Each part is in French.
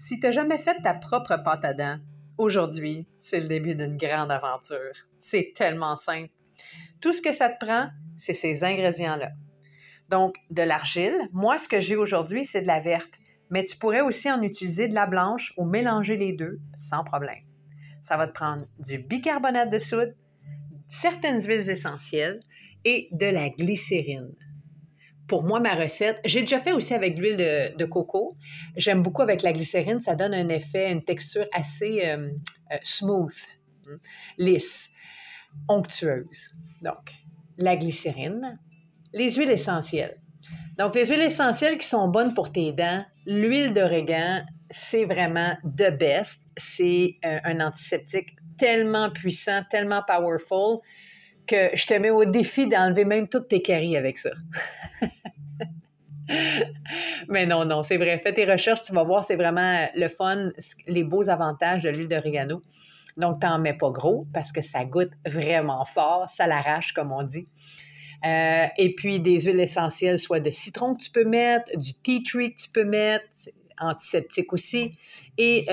Si tu n'as jamais fait ta propre pâte à dents, aujourd'hui, c'est le début d'une grande aventure. C'est tellement simple. Tout ce que ça te prend, c'est ces ingrédients-là. Donc, de l'argile. Moi, ce que j'ai aujourd'hui, c'est de la verte. Mais tu pourrais aussi en utiliser de la blanche ou mélanger les deux sans problème. Ça va te prendre du bicarbonate de soude, certaines huiles essentielles et de la glycérine. Pour moi, ma recette, j'ai déjà fait aussi avec de l'huile de coco. J'aime beaucoup avec la glycérine, ça donne un effet, une texture assez smooth, lisse, onctueuse. Donc, la glycérine, les huiles essentielles. Donc, les huiles essentielles qui sont bonnes pour tes dents, l'huile d'origan, c'est vraiment the best. C'est un antiseptique tellement puissant, tellement powerful que je te mets au défi d'enlever même toutes tes caries avec ça. Mais non, c'est vrai. Fais tes recherches, tu vas voir, c'est vraiment le fun, les beaux avantages de l'huile d'orégano. Donc, t'en mets pas gros parce que ça goûte vraiment fort, ça l'arrache, comme on dit. Et puis, des huiles essentielles, soit de citron que tu peux mettre, du tea tree que tu peux mettre, antiseptique aussi, et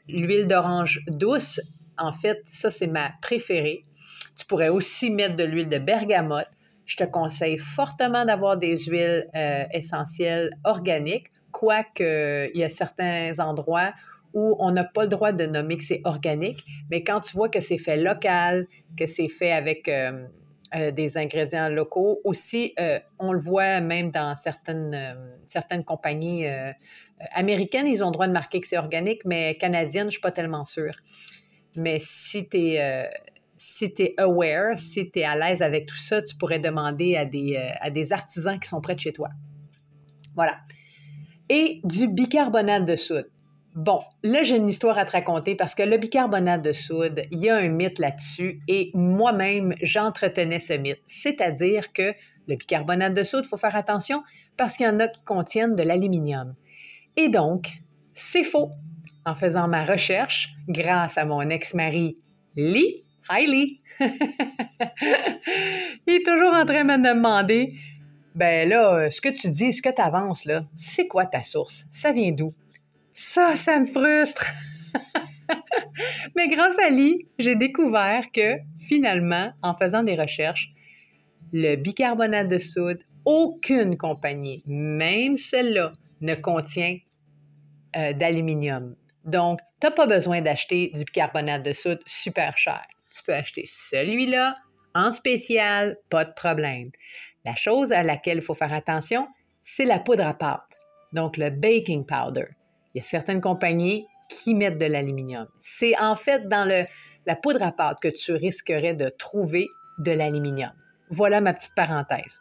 l'huile d'orange douce. En fait, ça, c'est ma préférée. Tu pourrais aussi mettre de l'huile de bergamote. Je te conseille fortement d'avoir des huiles essentielles organiques, quoique il y a certains endroits où on n'a pas le droit de nommer que c'est organique, mais quand tu vois que c'est fait local, que c'est fait avec des ingrédients locaux, aussi, on le voit même dans certaines compagnies américaines, ils ont le droit de marquer que c'est organique, mais canadiennes, je ne suis pas tellement sûre. Mais si tu es aware, si tu es à l'aise avec tout ça, tu pourrais demander à des artisans qui sont près de chez toi. Voilà. Et du bicarbonate de soude. Bon, là, j'ai une histoire à te raconter parce que le bicarbonate de soude, il y a un mythe là-dessus et moi-même, j'entretenais ce mythe. C'est-à-dire que le bicarbonate de soude, il faut faire attention parce qu'il y en a qui contiennent de l'aluminium. Et donc, c'est faux. En faisant ma recherche, grâce à mon ex-mari Lee, hi Lee, il est toujours en train de me demander, ben là, ce que tu dis, ce que tu avances là, c'est quoi ta source? Ça vient d'où? Ça me frustre. Mais grâce à Lee, j'ai découvert que finalement, en faisant des recherches, le bicarbonate de soude, aucune compagnie, même celle-là, ne contient d'aluminium. Donc, tu n'as pas besoin d'acheter du bicarbonate de soude super cher. Tu peux acheter celui-là en spécial, pas de problème. La chose à laquelle il faut faire attention, c'est la poudre à pâte, donc le baking powder. Il y a certaines compagnies qui mettent de l'aluminium. C'est en fait dans la poudre à pâte que tu risquerais de trouver de l'aluminium. Voilà ma petite parenthèse.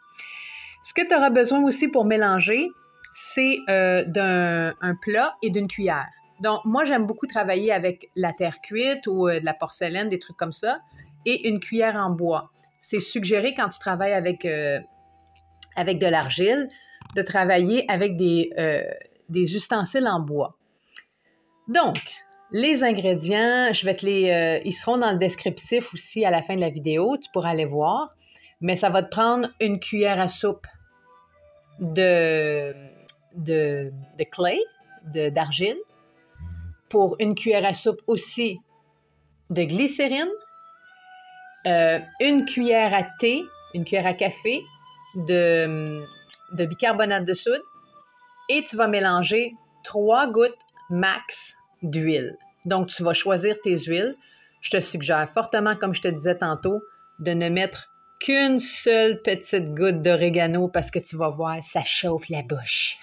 Ce que tu auras besoin aussi pour mélanger, c'est d'un plat et d'une cuillère. Donc, moi, j'aime beaucoup travailler avec la terre cuite ou de la porcelaine, des trucs comme ça, et une cuillère en bois. C'est suggéré quand tu travailles avec de l'argile, de travailler avec des ustensiles en bois. Donc, les ingrédients, ils seront dans le descriptif aussi à la fin de la vidéo, tu pourras aller voir, mais ça va te prendre une cuillère à soupe de clay, d'argile, pour une cuillère à soupe aussi de glycérine, une cuillère à thé, une cuillère à café de bicarbonate de soude et tu vas mélanger 3 gouttes max d'huile. Donc, tu vas choisir tes huiles. Je te suggère fortement, comme je te disais tantôt, de ne mettre qu'une seule petite goutte d'orégano parce que tu vas voir, ça chauffe la bouche.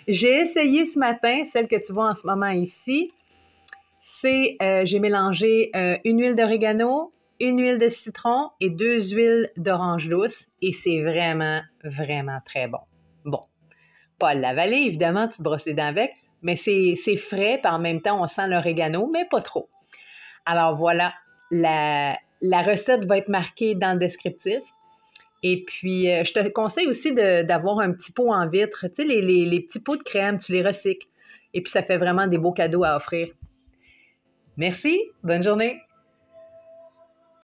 J'ai essayé ce matin, celle que tu vois en ce moment ici. J'ai mélangé une huile d'orégano, une huile de citron et 2 huiles d'orange douce et c'est vraiment, vraiment très bon. Bon, pas à l'avaler, évidemment, tu te brosses les dents avec, mais c'est frais, puis en même temps, on sent l'orégano, mais pas trop. Alors voilà, la recette va être marquée dans le descriptif. Et puis, je te conseille aussi d'avoir un petit pot en vitre. Tu sais, les petits pots de crème, tu les recycles. Et puis, ça fait vraiment des beaux cadeaux à offrir. Merci, bonne journée!